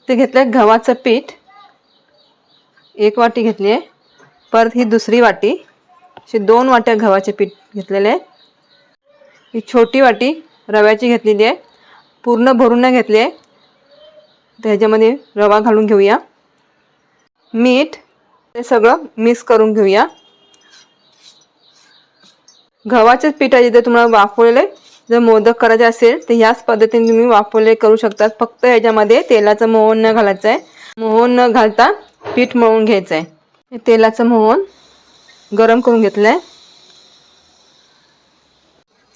ते घेतलं गव्हाचं पीठ, 1 वाटी घेतली आहे. परत ही दुसरी वाटी, अशी 2 वाट्या गव्हाचे पीठ घेतलेले आहे. ही छोटी वाटी रव्याची घेतलेली आहे, पूर्ण भरून नाही घेतली आहे. त्याच्यामध्ये रवा घालून घेऊया, मीठ, ते सगळं मिक्स करून घेऊया. गव्हाच्या पिठाचे जर तुम्हाला वाफवलेले जर मोदक करायचे असेल तर ह्याच पद्धतीने तुम्ही वाफवले करू शकता. फक्त ह्याच्यामध्ये तेलाचं मोहन न घालायचं आहे. मोहन न घालता पीठ मळून घ्यायचं आहे. तेलाचं मोहन गरम करून घेतलं आहे.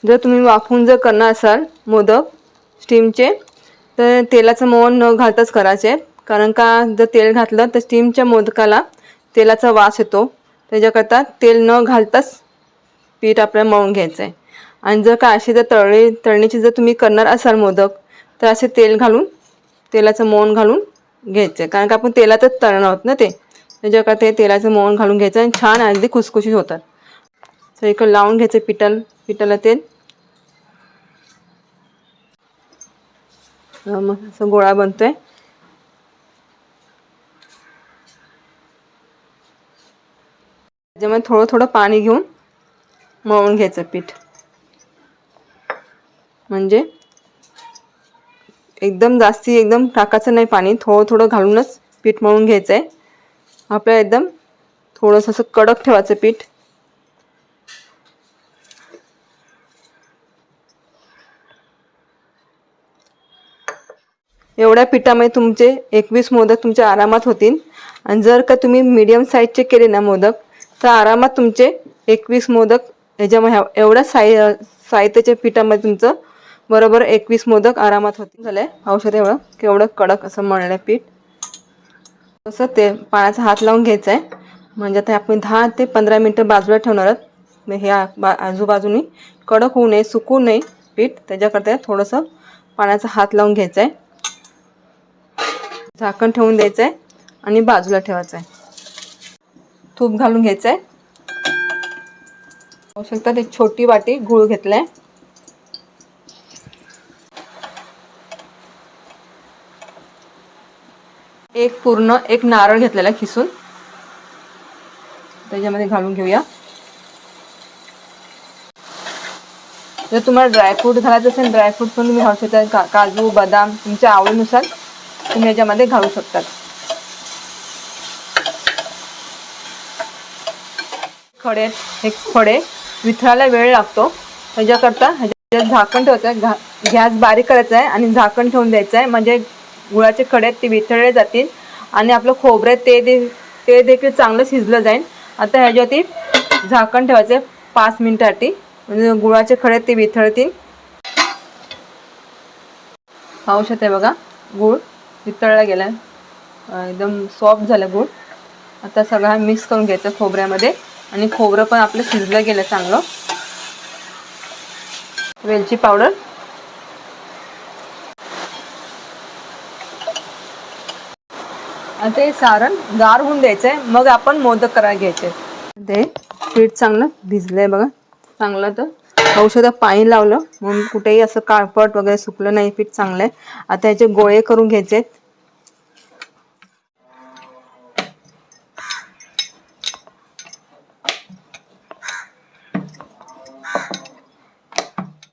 जर तुम्ही वाफवून जर करणार असाल मोदक स्टीमचे तर तेलाचं मोहन न घालताच करायचे, कारण का जर तेल घातलं तर स्टीमच्या मोदकाला तेलाचा वास येतो. त्याच्याकरता तेल न घालताच पीठ आपल्याला मळून घ्यायचं आहे. आणि जर का अशी जर तळणीची जर तुम्ही करणार असाल मोदक तर असे तेल घालून तेलाचं मोहन घालून घ्यायचं आहे, कारण का आपण तेलातच तळणार आहोत ना ते. त्याच्याकरता ते तेलाचं मोहन घालून घ्यायचं आणि छान अगदी खुसखुशीत होतात. तर इकडं लावून घ्यायचं पिठाला तेल. मग असं गोळा बनतोय. त्याच्यामध्ये थोडं थोडं पाणी घेऊन मळून घ्यायचं पीठ, म्हणजे एकदम टाकायचं नाही पाणी, थोडं थोडं घालूनच पीठ मळून घ्यायचं आहे. आपल्याला एकदम थोडंसं असं कडक ठेवायचं पीठ. एवढ्या पिठामध्ये तुमचे 21 मोदक तुमचे आरामात होतील. आणि जर का तुम्ही मीडियम साईजचे केले ना मोदक तर आरामात तुमचे 21 मोदक ह्याच्यामध्ये एवढ्या साहित्याच्या पिठामध्ये तुमचं बरोबर 21 मोदक आरामात होतील. झालं औषध एवढं केवढं कडक असं मळलं पीठ. तसं ते पाण्याचा हात लावून घ्यायचं आहे, म्हणजे आता आपण 10 ते 15 मिनटं बाजूला ठेवणार आहोत. हे आजूबाजूनी कडक होऊ नये, सुकू नये पीठ, त्याच्याकरता थोडंसं पाण्याचा हात लावून घ्यायचं आहे. झाकण ठेवून द्यायचं आहे आणि बाजूला ठेवायचं आहे. तूप घालून घ्यायचं आहे. पाहू शकता एक छोटी वाटी गूळ घेतलाय. एक नारळ घेतलेला खिसून त्याच्यामध्ये घालून घेऊया. जर तुम्हाला ड्रायफ्रूट घालायचं असेल ड्रायफ्रूट पण तुम्ही घालू शकता. काजू, बदाम तुमच्या आवडीनुसार तुम्ही ह्याच्यामध्ये घालू शकतात. खडे विथळायला वेळ लागतो, त्याच्याकरता ह्याच्यात झाकण ठेवायचं आहे. गॅस बारीक करायचा आहे आणि झाकण ठेवून द्यायचं आहे, म्हणजे गुळाचे खडे ते विथळले जातील आणि आपलं खोबरं ते देखील चांगलं शिजलं जाईल. आता ह्याच्यावरती झाकण ठेवायचं आहे 5 मिनिटासाठी, म्हणजे गुळाचे खडे ते विथळतील. पाहू शकते बघा गूळ वितळला गेला, एकदम सॉफ्ट झालं गूळ. आता सगळा मिक्स करून घ्यायचं खोबऱ्यामध्ये, आणि खोबरं पण आपलं शिजलं गेलं चांगलं. वेलची पावडर, ते सारण गार होऊन द्यायचं आहे, मग आपण मोदक करायला घ्यायचे. ते पीठ चांगलं भिजलंय बघा चांगलं. तर औषधात पाणी लावलं म्हणून कुठेही असं काळपट वगैरे सुकलं नाही, पीठ चांगलं आहे. आता याचे गोळे करून घ्यायचे.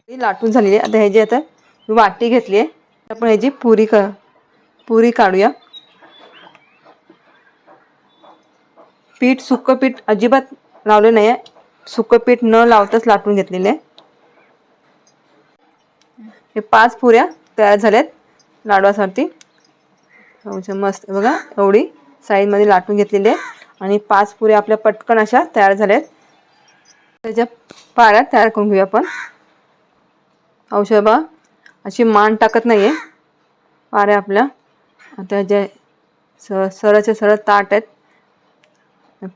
लाटून झालेली. आता ह्याची आता वाटी घेतली आहे, आपण ह्याची पुरी काढूया. पीठ सुकं पीठ अजिबात लावले नाही आहे, सुकं पीठ न लावताच लाटून घेतलेले आहे. हे 5 पुऱ्या तयार झाल्यात लाडवासाठी. मस्त बघा एवढी साईजमध्ये लाटून घेतलेली आहे आणि 5 पुऱ्या आपल्या पटकन अशा तयार झाल्यात. त्याच्या पाऱ्या तयार करून घेऊया आपण. औषध बघा अशी मान टाकत नाही आहे पाऱ्या आपल्या. आता जे सरळचे सरळ ताट आहेत.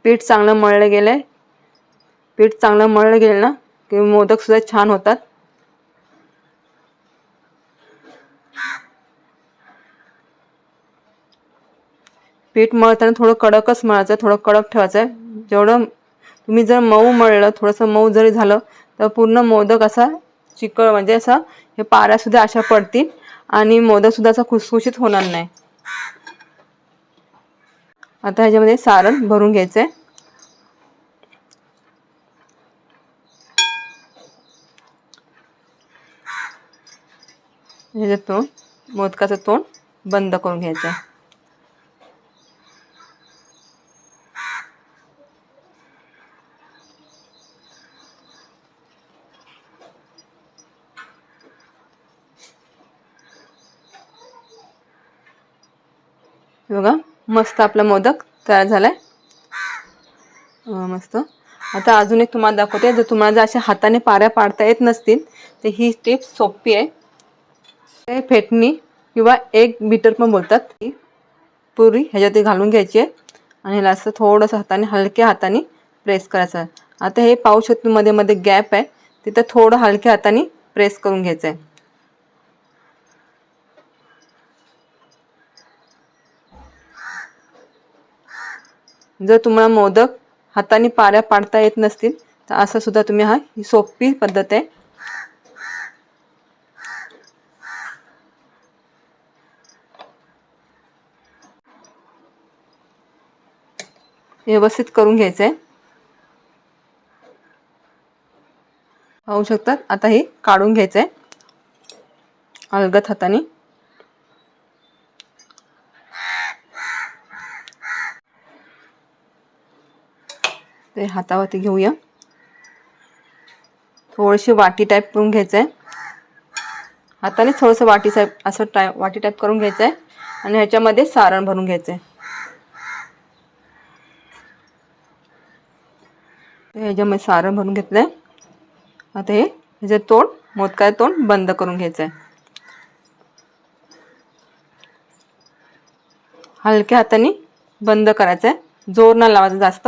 पीठ चांगलं मळलं गेलं आहे. पीठ चांगलं मळलं गेलं ना की मोदकसुद्धा छान होतात. पीठ मळताना थोडं कडकच मळायचं, थोडं कडक ठेवायचं आहे. जेवढं तुम्ही जर मऊ मळलं, थोडंसं मऊ जरी झालं तर पूर्ण मोदक असा चिकट, म्हणजे असा हे पाऱ्यासुद्धा अशा पडतील आणि मोदकसुद्धा असा खुसखुशीत होणार नाही. आता ह्याच्यामध्ये सारण भरून घ्यायचं आहे. ह्याचं मोदकाचं तोंड बंद करून घ्यायचं आहे. बघा मस्त आपला मोदक तयार झालाय. मस्त. आता अजून एक तुम्हाला दाखवते. जर तुम्हाला अशा हाताने पाऱ्या पाडता येत नसतील तर ही टिप सोपी आहे. ते फेटणी किंवा एक बीटर पण बोलतात. ही पुरी ह्याच्यात घालून घ्यायची आहे आणि ह्याला असं थोडंसं हाताने हलक्या हाताने प्रेस करायचं आहे. आता हे पाहू शकतो मध्ये मध्ये गॅप आहे, तिथं थोडं हलक्या हाताने प्रेस करून घ्यायचं आहे. जर तुम्हाला मोदक हाताने पाऱ्या पाडता येत नसतील तर असं सुद्धा तुम्ही ही सोपी पद्धत आहे. व्यवस्थित करून घ्यायचं आहे. पाहू शकतात. आता हे काढून घ्यायचं आहे अलगद हाताने. ते हातावरती घेऊया. थोडीशी वाटी टाईप करून घ्यायचं आहे. हाताने थोडंसं वाटी टाईप असं वाटी टाईप करून घ्यायचं आहे आणि ह्याच्यामध्ये सारण भरून घ्यायचं आहे. ह्याच्यामध्ये सारण भरून घेतलंय. आता हे ह्याचं तोंड मोदकाचं तोंड बंद करून घ्यायचं आहे. हलक्या हाताने बंद करायचं आहे, जोर न लावायचा जास्त.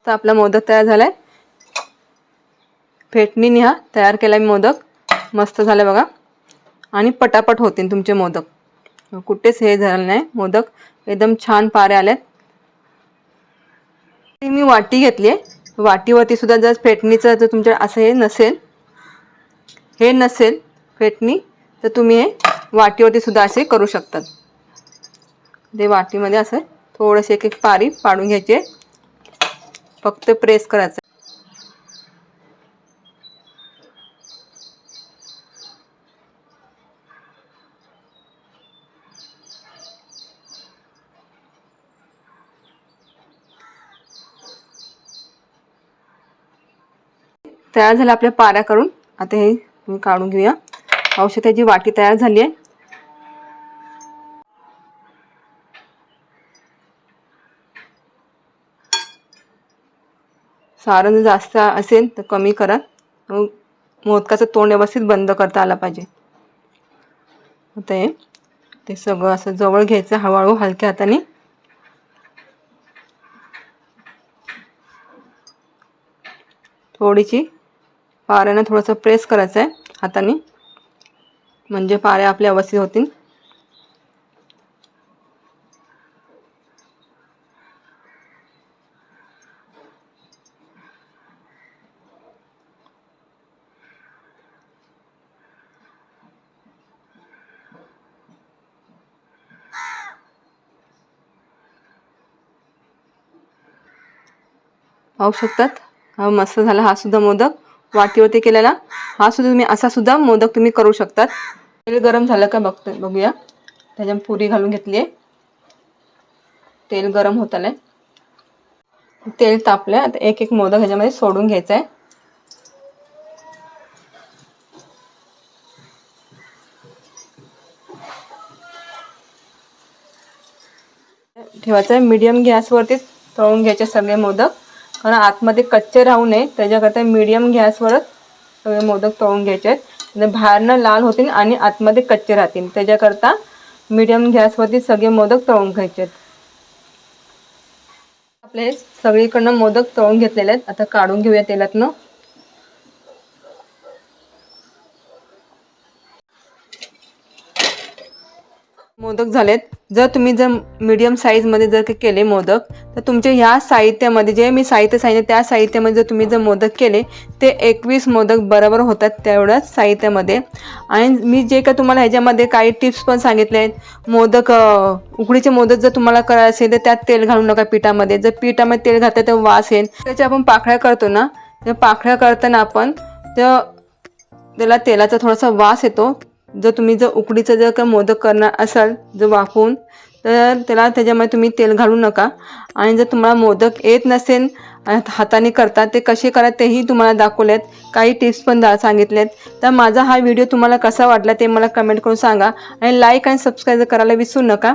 तर आपला मोदक तयार झालाय. फेटणीने हा तयार केला मी मोदक. मस्त झालं बघा. आणि पटापट होतील तुमचे मोदक. कुठेच हे झालं नाही. मोदक एकदम छान पारे आल्यात. मी वाटी घेतली आहे. वाटीवरती सुद्धा जर फेटणीचं जर तुमच्या असं हे नसेल फेटणी तर तुम्ही हे वाटीवरती सुद्धा असे करू शकतात. ते वाटीमध्ये असं थोडेसे एक एक पारी पाडून घ्यायचे, फक्त प्रेस करायचं. तयार झालं आपल्या पाऱ्या करून. आता हे काढून घेऊया. औषधाची वाटी तयार झाली आहे. सारण जास्त असेल तर कमी करा. मोदकाचं तोंड व्यवस्थित बंद करता आला पाहिजे. आता ते सगळं असं जवळ घ्यायचं हळूहळू हलक्या हाताने. थोडीशी पाऱ्यानं थोडंसं प्रेस करायचं आहे हाताने, म्हणजे पाऱ्या आपल्या व्यवस्थित होतील. पाहू शकतात. हा मस्त झाला. हा सुद्धा मोदक वाटीवरती केलेला. हा सुद्धा तुम्ही असा सुद्धा मोदक तुम्ही करू शकतात. तेल गरम झालं का बघूया. त्याच्यात पुरी घालून घेतली आहे. तेल गरम होत आलंय. तेल तापलंय. आता एक एक मोदक ह्याच्यामध्ये सोडून घ्यायचा आहे. ठेवायचं आहे. मीडियम गॅसवरतीच तळून घ्यायचे सगळे मोदक, कारण आतमध्ये कच्चे राहू नये त्याच्याकरता मीडियम गॅसवरच सगळे मोदक तळून घ्यायचे आहेत. म्हणजे बाहेरनं लाल होतील आणि आतमध्ये कच्चे राहतील, त्याच्याकरता मीडियम गॅसवरती सगळे मोदक तळून घ्यायचे आहेत. आपले सगळीकडनं मोदक तळून घेतलेले आहेत. आता काढून घेऊया तेलातनं. मोदक झालेत. जर तुम्ही मीडियम साईजमध्ये जर केले मोदक, तर तुमच्या ह्या साहित्यामध्ये जे मी साहित्य सांगितले त्या साहित्यामध्ये जर तुम्ही मोदक केले ते 21 मोदक बरोबर होतात तेवढ्याच साहित्यामध्ये. आणि मी जे का तुम्हाला ह्याच्यामध्ये काही टिप्स पण सांगितले आहेत. मोदक उकडीचे मोदक जर तुम्हाला करायचे असेल तर त्यात तेल घालू नका पिठामध्ये. जर पिठामध्ये तेल घातलं तर वास येईल. त्याच्या आपण पाकळ्या करतो ना, त्या पाकळ्या करताना आपण त्याला तेलाचा थोडासा वास येतो. जर तुम्ही उकडीचं जर का मोदक करणार असाल जर वाफवून, तर त्याच्यामध्ये तुम्ही तेल घालू नका. आणि जर तुम्हाला मोदक येत नसेल हाताने करता ते कसे करा तेही तुम्हाला दाखवलेत. काही टिप्स पण सांगितलेत. तर माझा हा व्हिडिओ तुम्हाला कसा वाटला ते मला कमेंट करून सांगा. आणि लाईक आणि सबस्क्राईब करायला विसरू नका.